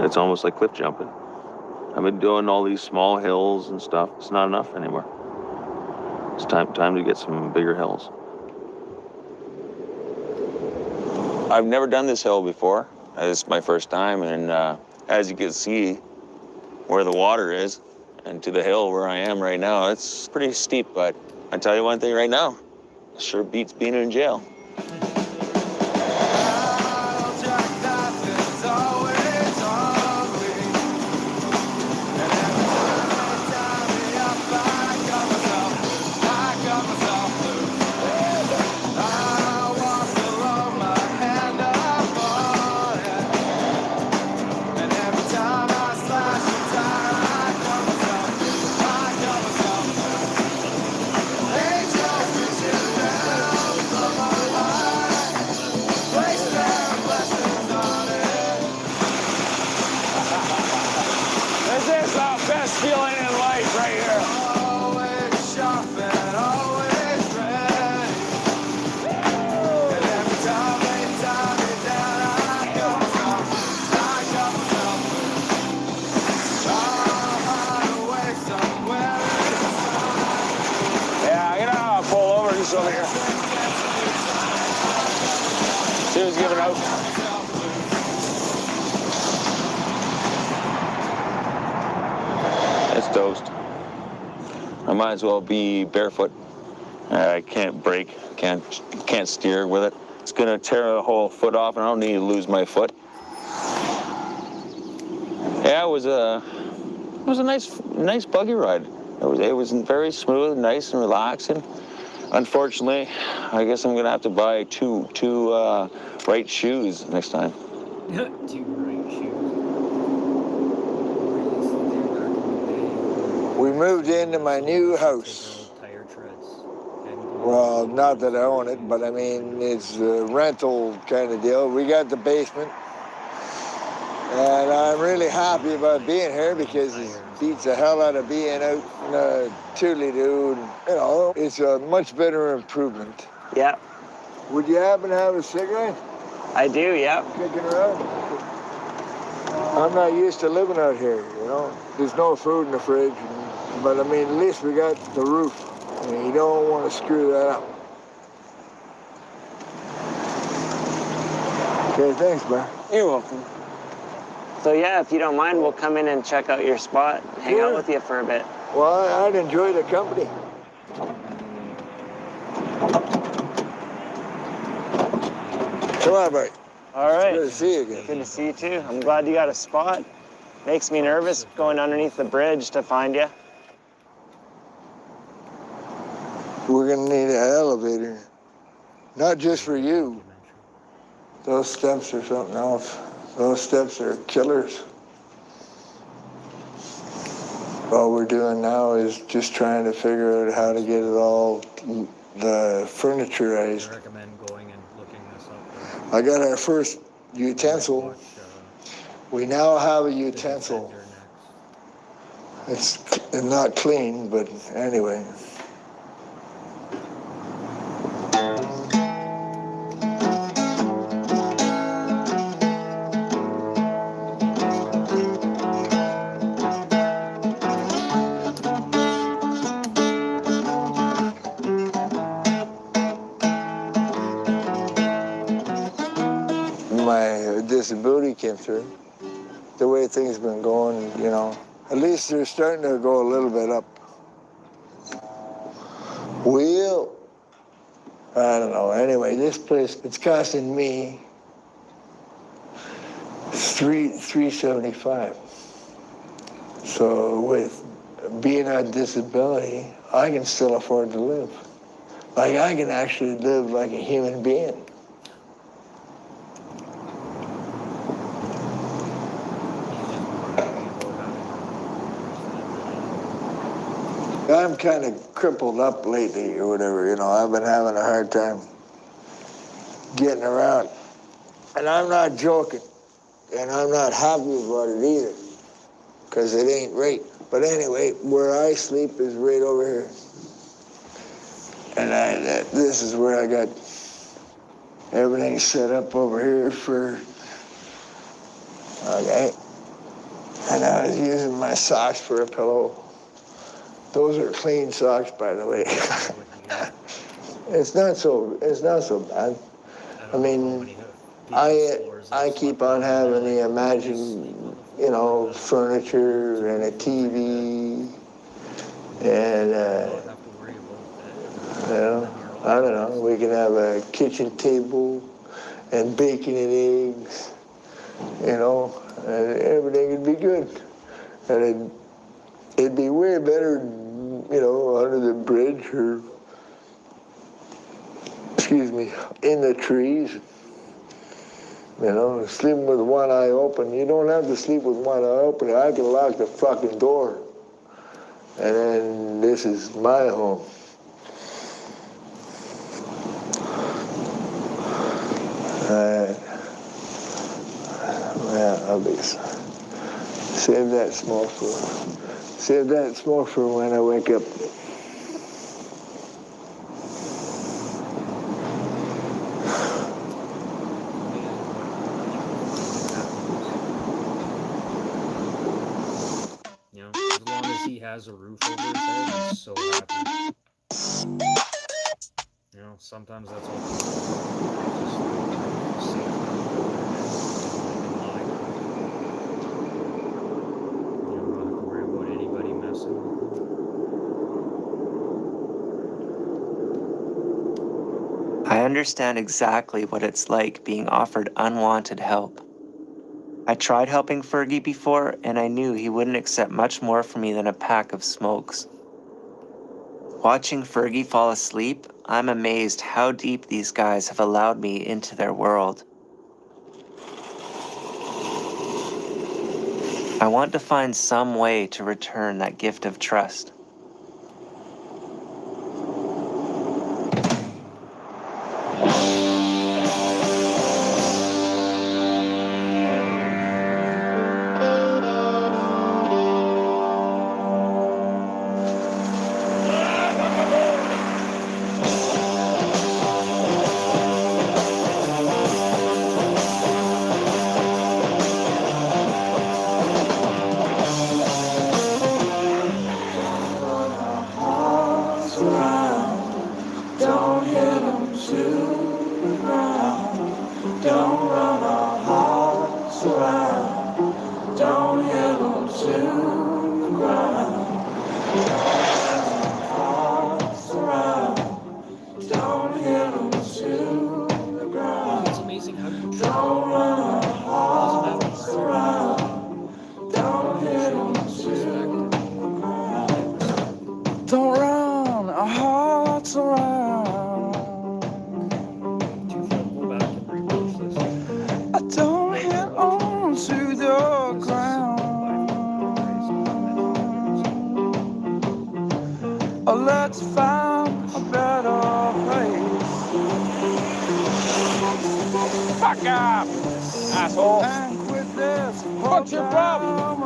It's almost like cliff jumping. I've been doing all these small hills and stuff. It's not enough anymore. It's time to get some bigger hills. I've never done this hill before. This is my first time, and as you can see where the water is and to the hill where I am right now, it's pretty steep, but I tell you one thing right now, it sure beats being in jail. This is the best feeling in life right here. Always sharp and always ready. And every time they tie me down, I come myself. Hide away somewhere inside. Yeah, I'm gonna pull over just over here. See who's giving out. It's toast. I might as well be barefoot. I can't brake, can't steer with it. It's gonna tear the whole foot off, and I don't need to lose my foot. Yeah, it was a nice buggy ride. It was very smooth, nice and relaxing. Unfortunately, I guess I'm gonna have to buy two right shoes next time. 2 right shoes. We moved into my new house. Tire treads. Well, not that I own it, but I mean, it's a rental kind of deal. We got the basement. And I'm really happy about being here because it beats the hell out of being out in a toodly-doo. You know, it's a much better improvement. Yeah, Would you happen to have a cigarette? I do, yeah. Kicking around? I'm not used to living out here, you know. There's no food in the fridge, but I mean, at least we got the roof. And you don't want to screw that up. Okay, thanks, man. You're welcome. So yeah, if you don't mind, we'll come in and check out your spot, hang out with you for a bit. Well, I'd enjoy the company. Come on, buddy. All right. It's good to see you again. Good to see you too. I'm glad you got a spot. Makes me nervous going underneath the bridge to find you. We're gonna need an elevator. Not just for you. Those steps are something else. Those steps are killers. All we're doing now is just trying to figure out how to get it all, the furniturized. I recommend going and looking this up. I got our first utensil. We now have a utensil. It's not clean, but anyway. disability came through, the way things have been going, you know, at least they're starting to go a little bit up. Well, I don't know. Anyway, this place, it's costing me $375. So with being on disability, I can still afford to live. Like I can actually live like a human being. I'm kind of crippled up lately or whatever, you know. I've been having a hard time getting around. And I'm not joking. And I'm not happy about it either, because it ain't right. But anyway, where I sleep is right over here. And this is where I got everything set up over here for, okay. And I was using my socks for a pillow. Those are clean socks, by the way. It's not so bad. I mean, I keep on having to imagine, you know, furniture and a TV and, you know, I don't know, we can have a kitchen table and bacon and eggs, you know, and everything would be good. And it'd be way better, you know, under the bridge or, excuse me, in the trees. You know, sleeping with one eye open. You don't have to sleep with one eye open. I can lock the fucking door. And then this is my home. Yeah, I'll be. Save that smoke for when I wake up. You know, as long as he has a roof over his head, he's so happy. You know, sometimes that's all people want. Just a safe roof over their head, so they can lie comfortably. You don't have to worry about anybody messing with them. I understand exactly what it's like being offered unwanted help. I tried helping Fergie before, and I knew he wouldn't accept much more from me than a pack of smokes. Watching Fergie fall asleep, I'm amazed how deep these guys have allowed me into their world. I want to find some way to return that gift of trust. It's amazing how you trip over it. It doesn't matter what you're doing. Don't run our hearts around. Go back and rewatch this. I don't hit onto the ground. Oh, let's find a better place. Fuck off, asshole. And quit this. What's your problem?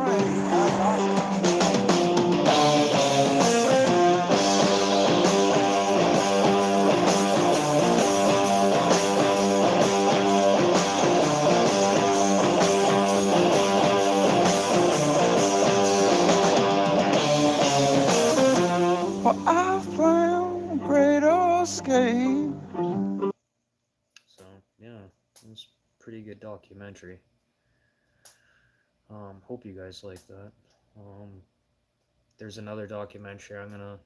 Well, I've planned a great escape. So, yeah, it's a pretty good documentary. Hope you guys like that. There's another documentary I'm gonna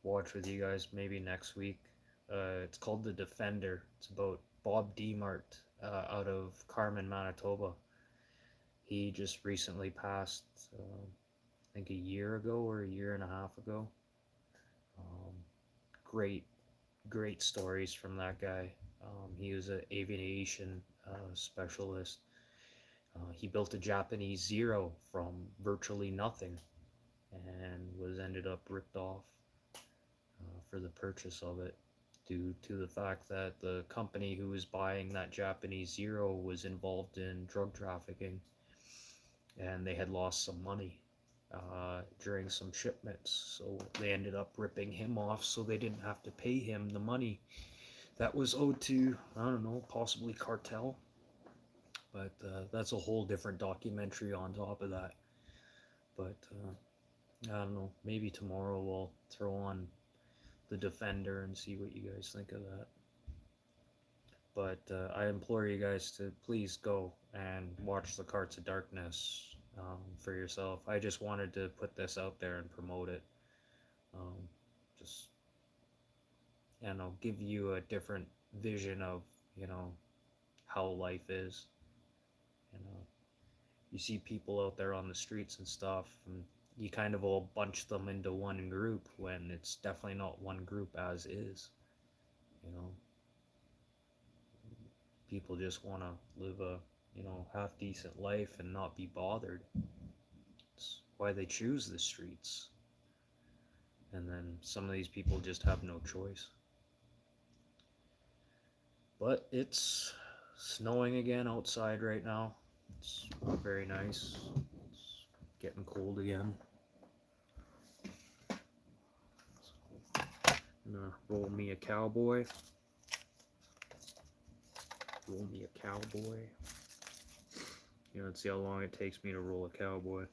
watch with you guys maybe next week. It's called The Defender. It's about Bob Demart out of Carmen, Manitoba. He just recently passed, I think a year ago or a year and a half ago. Great, great stories from that guy. He was an aviation specialist. He built a Japanese Zero from virtually nothing and was ended up ripped off for the purchase of it due to the fact that the company who was buying that Japanese Zero was involved in drug trafficking, and they had lost some money during some shipments, so they ended up ripping him off so they didn't have to pay him the money that was owed to, I don't know, possibly cartel. But that's a whole different documentary on top of that. But I don't know, maybe tomorrow we'll throw on The Defender and see what you guys think of that. But I implore you guys to please go and watch The Carts of Darkness for yourself. I just wanted to put this out there and promote it. Just, you know, give you a different vision of, you know, how life is. You know, you see people out there on the streets and stuff, and you kind of all bunch them into one group when it's definitely not one group as is. You know, people just want to live a, you know, half decent life and not be bothered. It's why they choose the streets. And then some of these people just have no choice. But it's snowing again outside right now. It's very nice. It's getting cold again. I'm gonna roll me a cowboy. Roll me a cowboy. You know, let's see how long it takes me to roll a cowboy.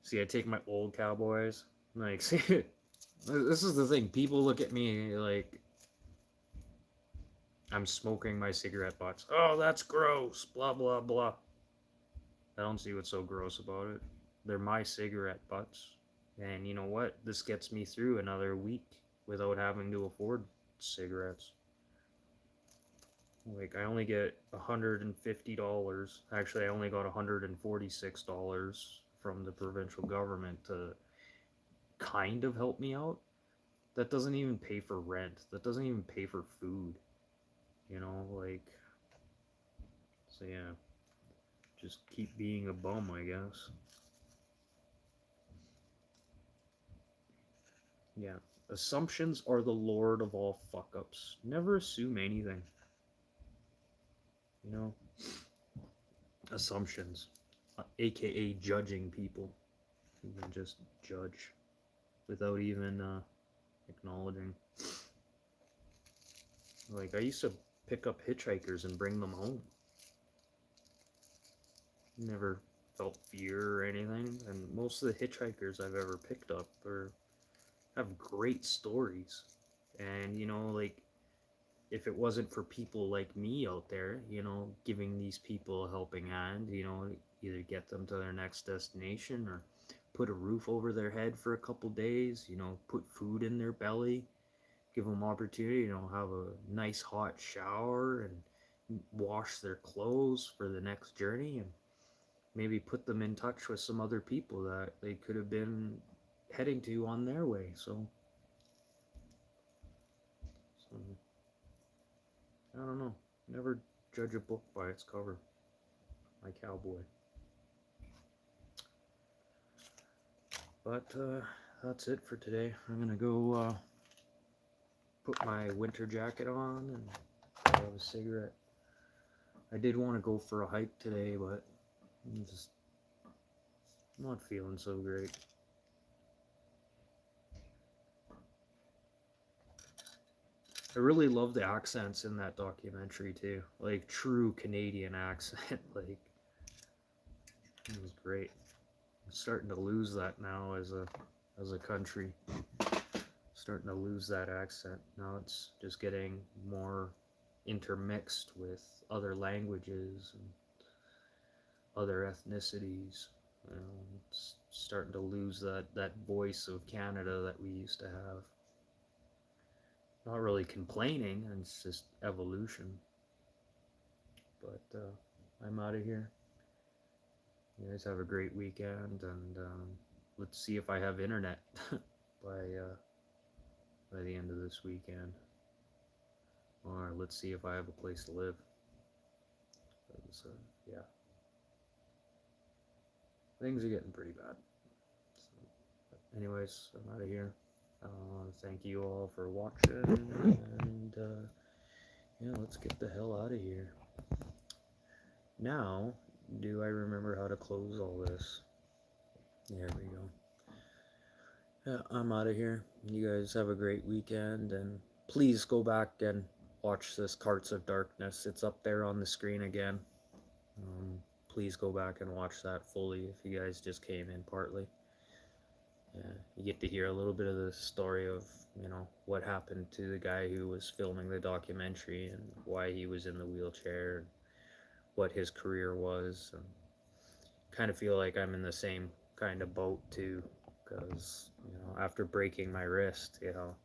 See, I take my old cowboys. Like, see, this is the thing. People look at me like I'm smoking my cigarette butts. Oh, that's gross. Blah, blah, blah. I don't see what's so gross about it. They're my cigarette butts. And you know what? This gets me through another week without having to afford cigarettes. Like, I only get $150. Actually, I only got $146 from the provincial government to kind of help me out. That doesn't even pay for rent. That doesn't even pay for food. You know, like, so yeah. Just keep being a bum, I guess. Yeah. Assumptions are the lord of all fuck-ups. Never assume anything. You know? Assumptions. AKA judging people. You can just judge without even acknowledging. Like, I used to pick up hitchhikers and bring them home. Never felt fear or anything, and most of the hitchhikers I've ever picked up have great stories. And you know, like, if it wasn't for people like me out there, you know, giving these people a helping hand, you know, either get them to their next destination or put a roof over their head for a couple days, you know, put food in their belly, give them opportunity, you know, have a nice hot shower and wash their clothes for the next journey, and maybe put them in touch with some other people that they could have been heading to on their way. So I don't know. Never judge a book by its cover. My cowboy. But that's it for today. I'm gonna go put my winter jacket on and have a cigarette. I did want to go for a hike today, but I'm just not feeling so great. I really love the accents in that documentary too, like true Canadian accent. Like, it was great. I'm starting to lose that now as a country. Starting to lose that accent. Now it's just getting more intermixed with other languages. And other ethnicities. You know, it's starting to lose that voice of Canada that we used to have. Not really complaining, it's just evolution. But I'm out of here. You guys have a great weekend, and let's see if I have internet by the end of this weekend, or let's see if I have a place to live. Yeah, things are getting pretty bad. So, anyways, I'm out of here. Thank you all for watching, and yeah, let's get the hell out of here. Now, do I remember how to close all this? There we go. Yeah, I'm out of here. You guys have a great weekend, and please go back and watch this Carts of Darkness. It's up there on the screen again. Please go back and watch that fully if you guys just came in partly. Yeah, you get to hear a little bit of the story of, you know, what happened to the guy who was filming the documentary and why he was in the wheelchair and what his career was. And kind of feel like I'm in the same kind of boat too, because, you know, after breaking my wrist, you know,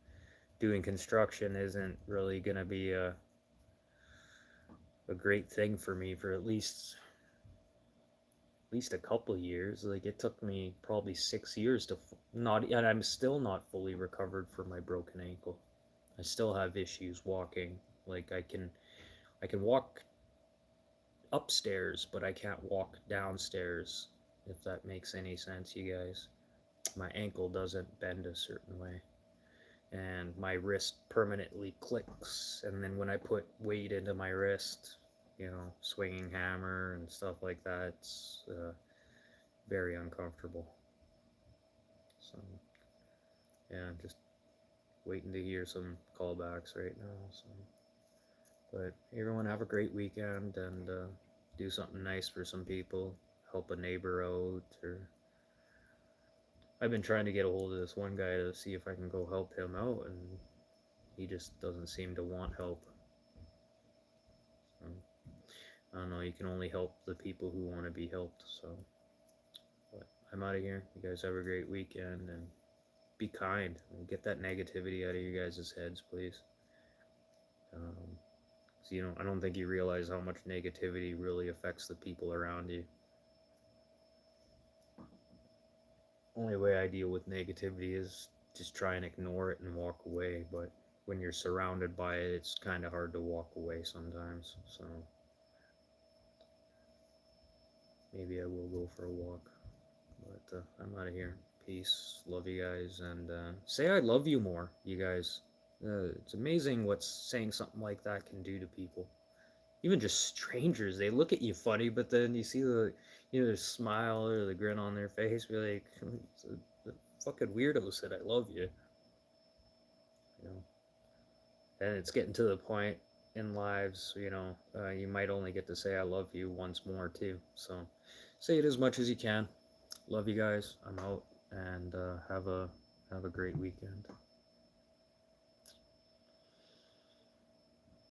doing construction isn't really gonna be a great thing for me for at least a couple years. Like, it took me probably 6 years to not, and I'm still not fully recovered from my broken ankle. I still have issues walking. Like, I can walk upstairs, but I can't walk downstairs, if that makes any sense, you guys. My ankle doesn't bend a certain way, and my wrist permanently clicks, and then when I put weight into my wrist, you know, swinging hammer and stuff like that, it's very uncomfortable. So yeah, I'm just waiting to hear some callbacks right now. So, but everyone have a great weekend, and do something nice for some people. Help a neighbor out, or I've been trying to get a hold of this one guy to see if I can go help him out, and he just doesn't seem to want help. So, I don't know, you can only help the people who want to be helped. So, but I'm out of here. You guys have a great weekend, and be kind. And get that negativity out of you guys' heads, please. So, you know, I don't think you realize how much negativity really affects the people around you. Only way I deal with negativity is just try and ignore it and walk away, but when you're surrounded by it, it's kind of hard to walk away sometimes. So maybe I will go for a walk, but I'm out of here. Peace. Love you guys, and say I love you more, you guys. It's amazing what saying something like that can do to people. Even just strangers, they look at you funny, but then you see the, you know, the smile or the grin on their face, be like, the fucking weirdo said I love you. You know, and it's getting to the point in lives, you know, you might only get to say I love you once more too. So say it as much as you can. Love you guys. I'm out, and have a great weekend.